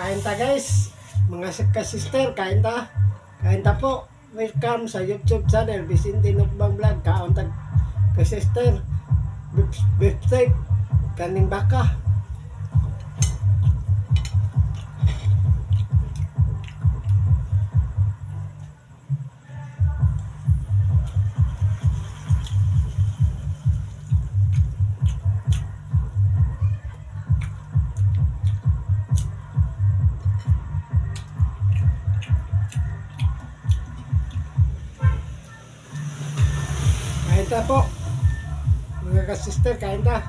Kain ta guys, mga ka-sister, kain ta po. Welcome sa YouTube channel, Vicente Nukbang Vlog. Kaon ta ka-sister, beef steak, kaning baka. Kain ta po, mga ka-sister, kain ta.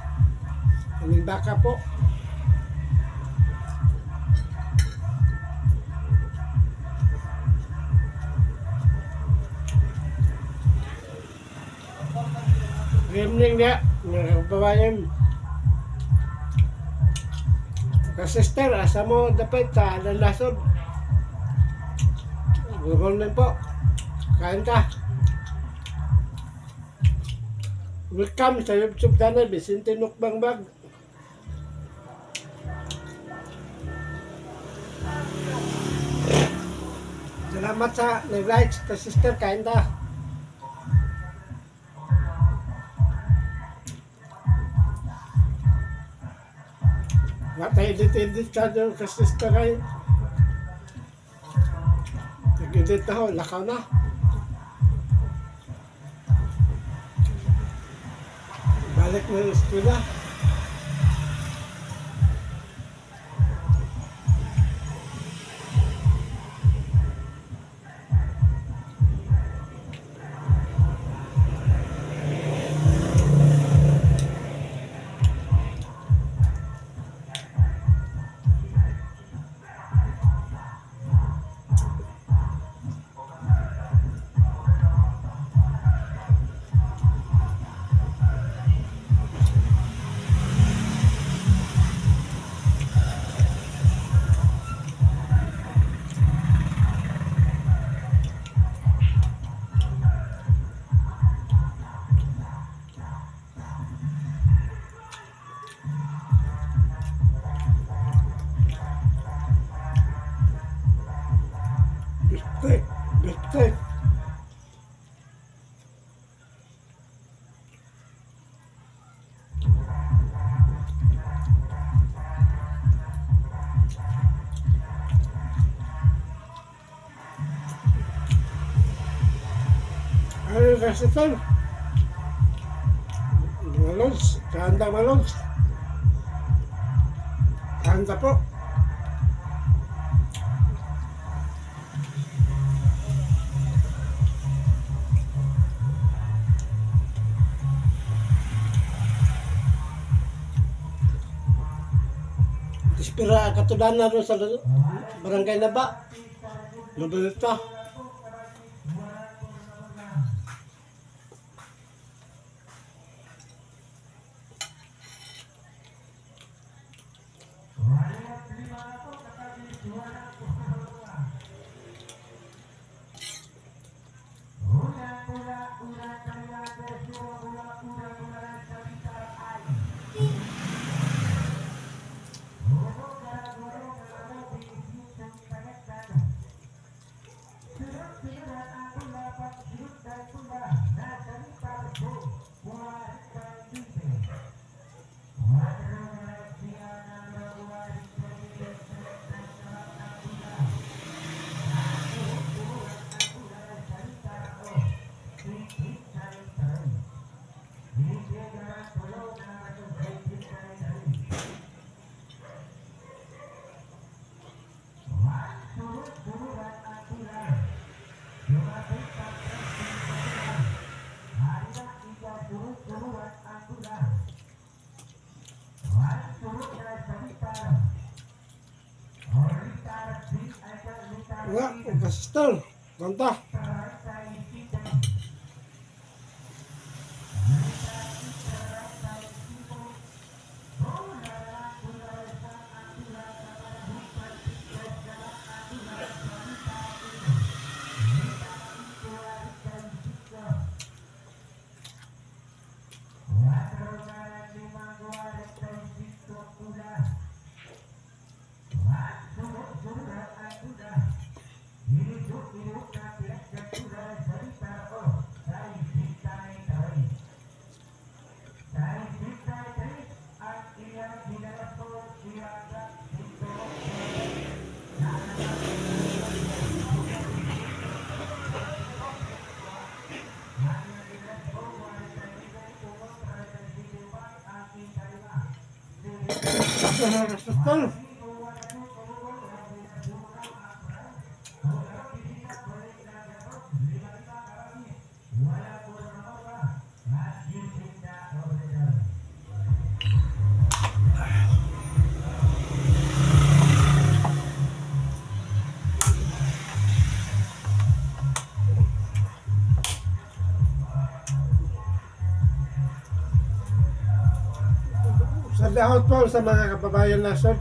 Kaning baka po. Good evening dia, mga kababayan. Ka-sister, asa mo dapat sa lalasod. Good morning po. Kain ta. Welcome sa YouTube channel, Vicente Nukbang Vlog. Salamat sa nag-like, ka-sister, kain ta. Nga tayo edit-edit ka doon, ka-sister kayo. Nag-edit na ho, lakaw na. Balik mo yung eskwela. Beef. Ano kasi ito? Malons, kanda malons. Kanda po. Ispira katudan na rin sa barangay na ba? Novelita. Nga, ka-sister, kanta. Sister. Sabi ako po sa mga kababayan na sir,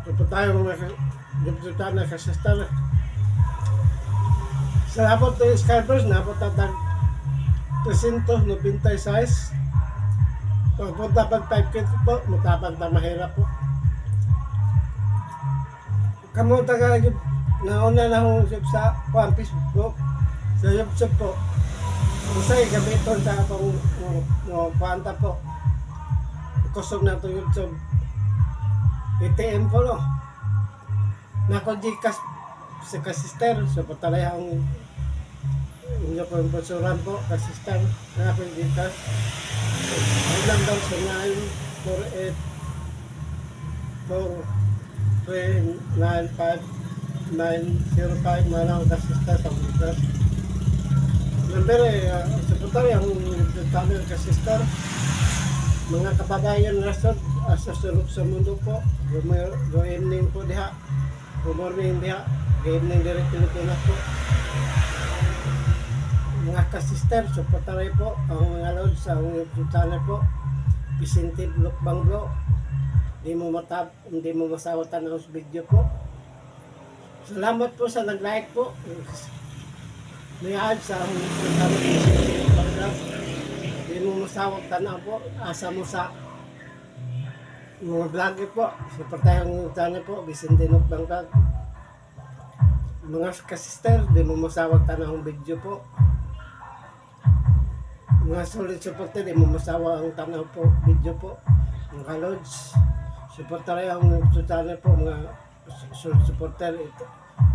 ito tayo mga diputado na kasistar. Sa napot ng Skypers, napot tatag 396. Pagpunta pag 5 kids po, matapag na mahirap po. Kamu taga nauna na hong sa Facebook, sa YouTube po. Usay gamiton sa akong kwanta po. Kusog na ito YouTube. ATM po no. Nako Gcash sa kasister. So patalay ang inyo po yung pasuran po. Kasister. Nako yung Gcash. Ang lang daw sa 948-4395905 malang kasister sa Gcash. Number sa patalay ang kasister. Mga kababayan nasod sa sulok sa mundo po. Good evening po diha. Good morning diha. Good evening diri Pilipinas po. Mga kasister, supportaray po ang mga load sa YouTube channel po. Vicente Lukbang Bro. Hindi mo masawatan ang video po. Salamat po sa nag-like po. May ad sa YouTube channel Vicente Lukbang Bro. Hindi mo masawag tanaw po, asa mo sa mga vlogger po. Supportahang channel po, Vicente Lukbang Vlog. Mga kasister, hindi mo masawag tanaw ang video po. Mga solid supporter, hindi mo masawa ang tanaw po, video po. Mga kalods, supportahang channel po, mga solid supporter,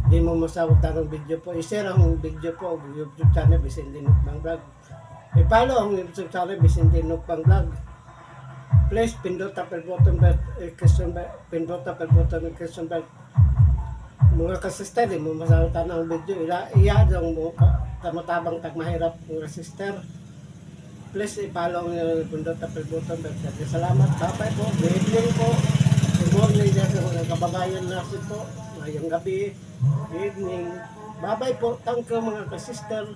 hindi mo masawag tanaw ang video po. I-share ang video po, YouTube channel, Vicente Lukbang Vlog. I-follow ang YouTube channel Vicente Lukbang Vlog. Please pindot apel button pindot apel button question bell. Mga kasister, mo masawatan ang video. Iya dong mo tamatabang tagmahirap mga sister. Please i-follow ang pindot apel button bell. Salamat, bye po. Good evening po. Good morning sa mga kababayan natin po. Ngayong gabi, good evening. Bye po. Thank you mga kasister.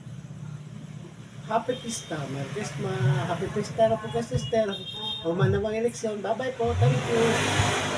Happy Pista, Merry Christmas, Happy Pista na po ka sister. Human na mga eleksyon. Bye bye po, thank you.